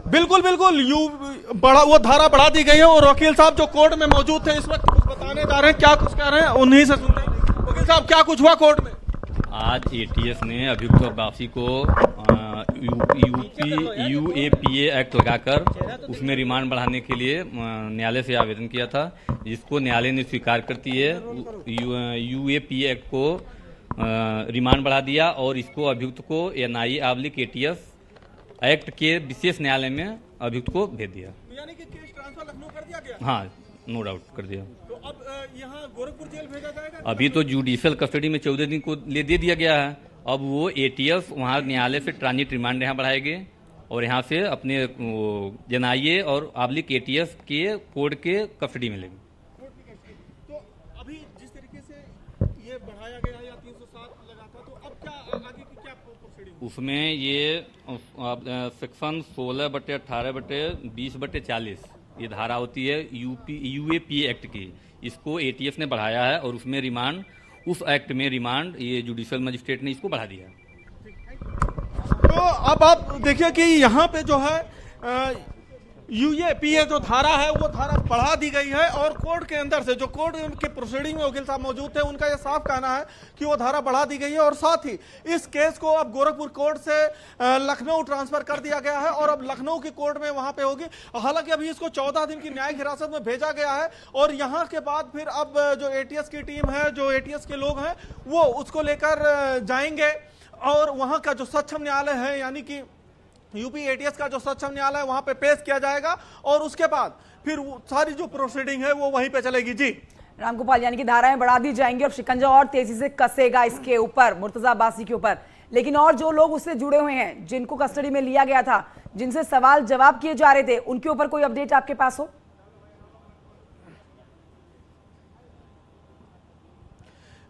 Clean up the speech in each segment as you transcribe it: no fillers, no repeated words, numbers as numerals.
बिल्कुल बिल्कुल वो धारा बढ़ा दी गई है और वकील साहब जो कोर्ट में मौजूद थे इस वक्त कुछ बताने जा रहे हैं, क्या कुछ कह रहे हैं उन्हीं से सुनते हैं। वकील साहब, क्या कुछ हुआ कोर्ट में? आज एटीएस ने अभियुक्त अब्बासी को यूएपीए एक्ट लगाकर उसमें रिमांड बढ़ाने के लिए न्यायालय से आवेदन किया था, जिसको न्यायालय ने स्वीकार करती है। यूएपीए एक्ट को रिमांड बढ़ा दिया और इसको अभियुक्त को एनआई/एटीएस एक्ट के विशेष न्यायालय में अभियुक्त को भेज दिया। यानी कि केस ट्रांसफर लखनऊ कर दिया गया? हाँ, नो डाउट कर दिया। तो अब यहाँ गोरखपुर जेल भेजा जाएगा? अभी तो जुडिशियल कस्टडी में 14 दिन को दे दिया गया है। अब वो एटीएस वहाँ न्यायालय से ट्रांजिट रिमांड यहाँ बढ़ाएंगे और यहाँ से अपने एनआईए और एटीएस के कोर्ट के कस्टडी में लेंगे। तो अभी जिस तरीके से ये बढ़ाया गया या 307 लगा था, तो अब क्या आगे की क्या प्रोसीडिंग? उसमें ये सेक्शन 16/18/20/40 ये धारा होती है यूएपी एक्ट की, इसको एटीएस ने बढ़ाया है और उसमें रिमांड, उस एक्ट में रिमांड ये जुडिशियल मजिस्ट्रेट ने इसको बढ़ा दिया। तो अब आप देखिए कि यहाँ पे जो है यूएपीए जो धारा है वो धारा बढ़ा दी गई है और कोर्ट के अंदर से जो कोर्ट के प्रोसीडिंग में वकील साहब मौजूद थे उनका ये साफ कहना है कि वो धारा बढ़ा दी गई है और साथ ही इस केस को अब गोरखपुर कोर्ट से लखनऊ ट्रांसफर कर दिया गया है और अब लखनऊ की कोर्ट में वहां पे होगी। हालांकि अभी इसको 14 दिन की न्यायिक हिरासत में भेजा गया है और यहाँ के बाद फिर अब जो एटीएस की टीम है, जो एटीएस के लोग हैं, वो उसको लेकर जाएंगे और वहां का जो सक्षम न्यायालय है यानी कि यूपी एटीएस का जो सक्षम न्यायालय है वहां पे पेश किया जाएगा और उसके बाद फिर सारी जो प्रोसीडिंग है वो वहीं पे चलेगी। जी रामगोपाल, यानी कि धाराएं बढ़ा दी जाएंगी और शिकंजा और तेजी से कसेगा इसके ऊपर, मुर्तजा अब्बासी के ऊपर। लेकिन और जो लोग उससे जुड़े हुए हैं, जिनको कस्टडी में लिया गया था, जिनसे सवाल जवाब किए जा रहे थे, उनके ऊपर कोई अपडेट आपके पास हो?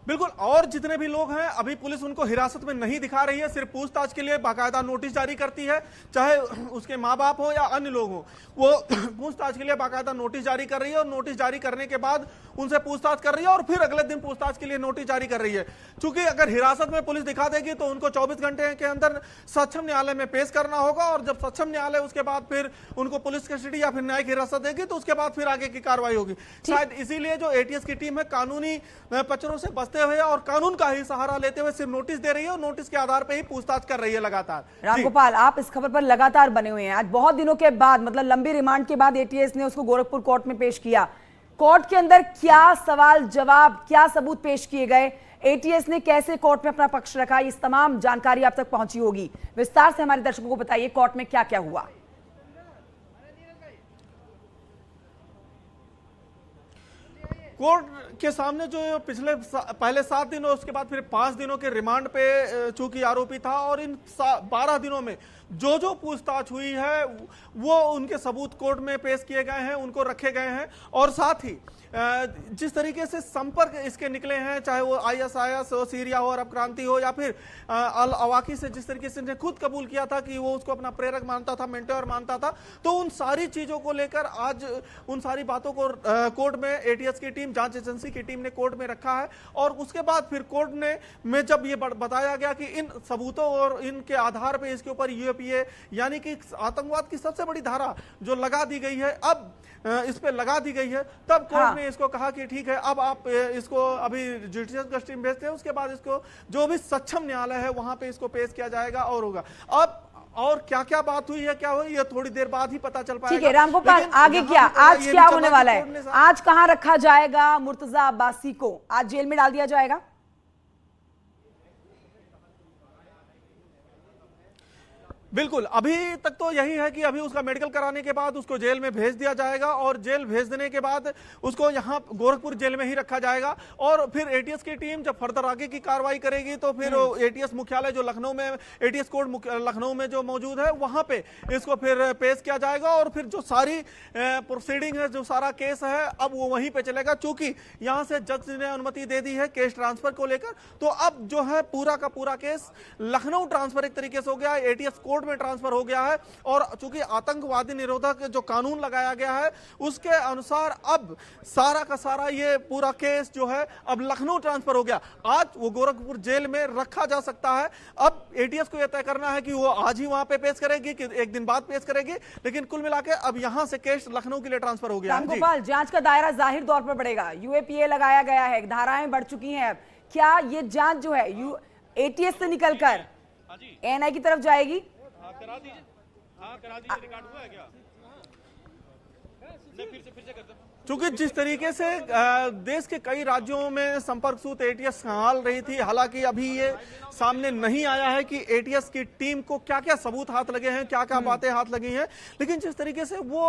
बिल्कुल, और जितने भी लोग हैं अभी पुलिस उनको हिरासत में नहीं दिखा रही है, सिर्फ पूछताछ के लिए बाकायदा नोटिस जारी करती है, चाहे उसके माँ बाप हो या अन्य लोग हो, वो पूछताछ के लिए बाकायदा नोटिस जारी कर रही है और नोटिस जारी करने के बाद उनसे पूछताछ कर रही है और फिर अगले दिन पूछताछ के लिए नोटिस जारी कर रही है। चूंकि अगर हिरासत में पुलिस दिखा देगी तो उनको 24 घंटे के अंदर सक्षम न्यायालय में पेश करना होगा और जब सक्षम न्यायालय उसके बाद फिर उनको पुलिस कस्टडी या फिर न्यायिक हिरासत देगी तो उसके बाद फिर आगे की कार्रवाई होगी। शायद इसीलिए जो एटीएस की टीम है कानूनी पचड़ों से बचते हुए और कानून का ही सहारा लेते हुए सिर्फ नोटिस दे रही है और नोटिस के आधार पे ही पूछताछ कर रही है लगातार। रामगोपाल, आप इस खबर पर लगातार बने हुए हैं। आज बहुत दिनों के बाद, मतलब लंबी रिमांड के बाद एटीएस ने उसको गोरखपुर कोर्ट में पेश किया। कोर्ट के अंदर क्या सवाल जवाब, क्या सबूत पेश किए गए, एटीएस ने कैसे कोर्ट में अपना पक्ष रखा, इस तमाम जानकारी आप तक पहुंची होगी। विस्तार से हमारे दर्शकों को बताइए, कोर्ट में क्या क्या हुआ। कोर्ट के सामने जो पहले 7 दिन और उसके बाद फिर 5 दिनों के रिमांड पे चूंकि आरोपी था और इन 12 दिनों में जो जो पूछताछ हुई है वो उनके सबूत कोर्ट में पेश किए गए हैं, उनको रखे गए हैं और साथ ही जिस तरीके से संपर्क इसके निकले हैं, चाहे वो आईएसआईएस हो, सीरिया हो, अरब क्रांति हो या फिर अल अवाकी से जिस तरीके से उसने खुद कबूल किया था कि वो उसको अपना प्रेरक मानता था, मेंटोर मानता था, तो उन सारी चीजों को लेकर आज उन सारी बातों को कोर्ट में एटीएस की टीम, जांच एजेंसी की टीम ने कोर्ट में रखा है और उसके बाद फिर कोर्ट ने में जब ये बताया गया कि इन सबूतों और इनके आधार पर इसके ऊपर यूएपीए यानी कि आतंकवाद की सबसे बड़ी धारा जो लगा दी गई है, अब इस पे लगा दी गई है, तब कोर्ट ने इसको कहा कि ठीक है, अब आप इसको अभी जुडिशियल कस्टडी में भेजते हैं, उसके बाद इसको जो भी सक्षम न्यायालय है वहां पे इसको पेश किया जाएगा और होगा। अब और क्या क्या बात हुई है, क्या हुई, ये थोड़ी देर बाद ही पता चल पाएगा। ठीक है रामगोपाल, आगे क्या, आज क्या होने वाला है? आज कहां रखा जाएगा मुर्तजा अब्बासी को? आज जेल में डाल दिया जाएगा? बिल्कुल, अभी तक तो यही है कि अभी उसका मेडिकल कराने के बाद उसको जेल में भेज दिया जाएगा और जेल भेज देने के बाद उसको यहाँ गोरखपुर जेल में ही रखा जाएगा और फिर एटीएस की टीम जब फर्दर आगे की कार्रवाई करेगी तो फिर एटीएस मुख्यालय जो लखनऊ में, एटीएस कोर्ट लखनऊ में जो मौजूद है वहां पे इसको फिर पेश किया जाएगा और फिर जो सारी प्रोसीडिंग है, जो सारा केस है, अब वो वहीं पे चलेगा। चूंकि यहाँ से जज ने अनुमति दे दी है केस ट्रांसफर को लेकर, तो अब जो है पूरा का पूरा केस लखनऊ ट्रांसफर एक तरीके से हो गया। एटीएस कोर्ट कोर्ट में ट्रांसफर हो गया है। और चूंकि आतंकवादी निरोधक जो कानून लगाया गया है उसके अनुसार अब सारा का सारा ये पूरा केस जो है अब लखनऊ ट्रांसफर हो गया। आज वो गोरखपुर जेल में रखा जा सकता है। अब एटीएस को यह तय करना है कि वो आज ही वहां पे पेश करेगी कि एक दिन बाद पेश करेगी, लेकिन कुल मिलाकर अब यहां से केस लखनऊ के लिए ट्रांसफर हो गया है। रामगोपाल, जांच का दायरा जाहिर तौर पर बढ़ेगा, यूएपीए लगाया गया है, धाराएं बढ़ चुकी हैं। अब क्या ये जांच जो है एटीएस से निकलकर एएनआई की तरफ जाएगी? करा दीजिए, करा दीजिए, रिकॉर्ड हुआ है क्या? नहीं, फिर से करते हैं। चूंकि जिस तरीके से देश के कई राज्यों में संपर्क सूत्र एटीएस संभाल रही थी, हालांकि अभी ये सामने नहीं आया है कि एटीएस की टीम को क्या क्या सबूत हाथ लगे हैं, क्या क्या बातें हाथ लगी हैं, लेकिन जिस तरीके से वो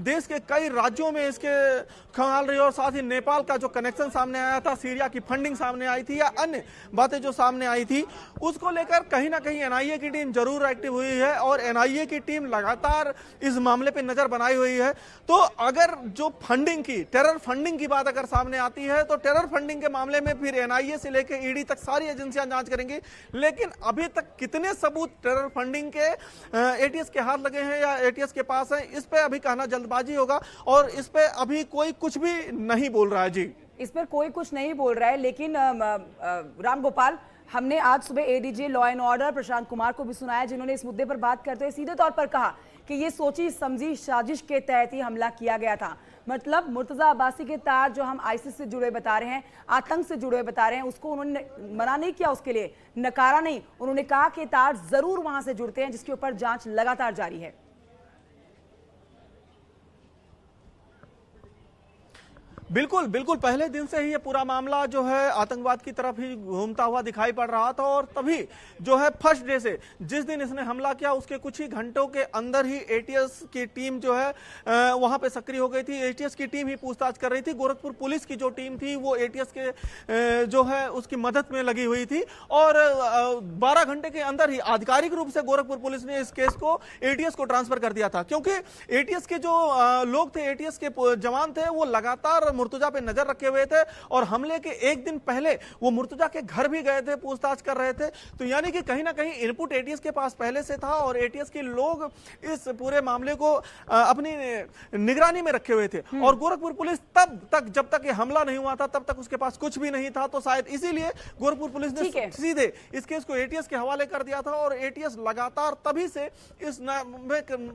देश के कई राज्यों में इसके संभाल रही है और साथ ही नेपाल का जो कनेक्शन सामने आया था, सीरिया की फंडिंग सामने आई थी या अन्य बातें जो सामने आई थी, उसको लेकर कहीं ना कहीं एनआईए की टीम जरूर एक्टिव हुई है और एनआईए की टीम लगातार इस मामले पर नजर बनाई हुई है। तो अगर जो टेरर फंडिंग की बात अगर सामने आती है तो टेरर फंडिंग के मामले में फिर एनआईए से लेकर ईडी तक सारी एजेंसियां जांच करेंगी, लेकिन अभी तक कितने सबूत टेरर फंडिंग के एटीएस के हाथ लगे हैं या एटीएस के पास हैं, इस पे अभी कहना जल्दबाजी होगा और इस पे अभी कोई कुछ भी नहीं बोल रहा है। जी, इस पर कोई कुछ नहीं बोल रहा है, लेकिन रामगोपाल, हमने आज सुबह ADG law and order Prashant Kumar को भी सुनाया, जिन्होंने इस मुद्दे पर बात करते हुए सीधे तौर पर कहा कि ये सोची समझी साजिश के तहत ही हमला किया गया था। मतलब मुर्तजा अब्बासी के तार जो हम आईसिस से जुड़े बता रहे हैं, आतंक से जुड़े बता रहे हैं, उसको उन्होंने मना नहीं किया, उसके लिए नकारा नहीं, उन्होंने कहा कि तार जरूर वहां से जुड़ते हैं, जिसके ऊपर जांच लगातार जारी है। बिल्कुल बिल्कुल, पहले दिन से ही ये पूरा मामला जो है आतंकवाद की तरफ ही घूमता हुआ दिखाई पड़ रहा था और तभी जो है फर्स्ट डे से जिस दिन इसने हमला किया उसके कुछ ही घंटों के अंदर ही एटीएस की टीम जो है वहां पे सक्रिय हो गई थी। एटीएस की टीम ही पूछताछ कर रही थी। गोरखपुर पुलिस की जो टीम थी वो एटीएस के जो है उसकी मदद में लगी हुई थी और 12 घंटे के अंदर ही आधिकारिक रूप से गोरखपुर पुलिस ने इस केस को एटीएस को ट्रांसफर कर दिया था, क्योंकि एटीएस के जो लोग थे, एटीएस के जवान थे, वो लगातार मुर्तजा पे नजर रखे हुए थे और हमले के एक दिन पहले वो मुर्तजा के घर भी गए थे, पूछताछ कर रहे थे। तो यानी कि कहीं ना कहीं इनपुट एटीएस के पास पहले से था और एटीएस के लोग इस पूरे मामले को अपनी निगरानी में रखे हुए थे और गोरखपुर पुलिस तब तक, जब तक ये हमला नहीं हुआ था, तब तक उसके पास कुछ भी नहीं था। तो शायद इसीलिए गोरखपुर पुलिस ने सीधे इस केस को एटीएस के हवाले कर दिया था और एटीएस लगातार तभी से इस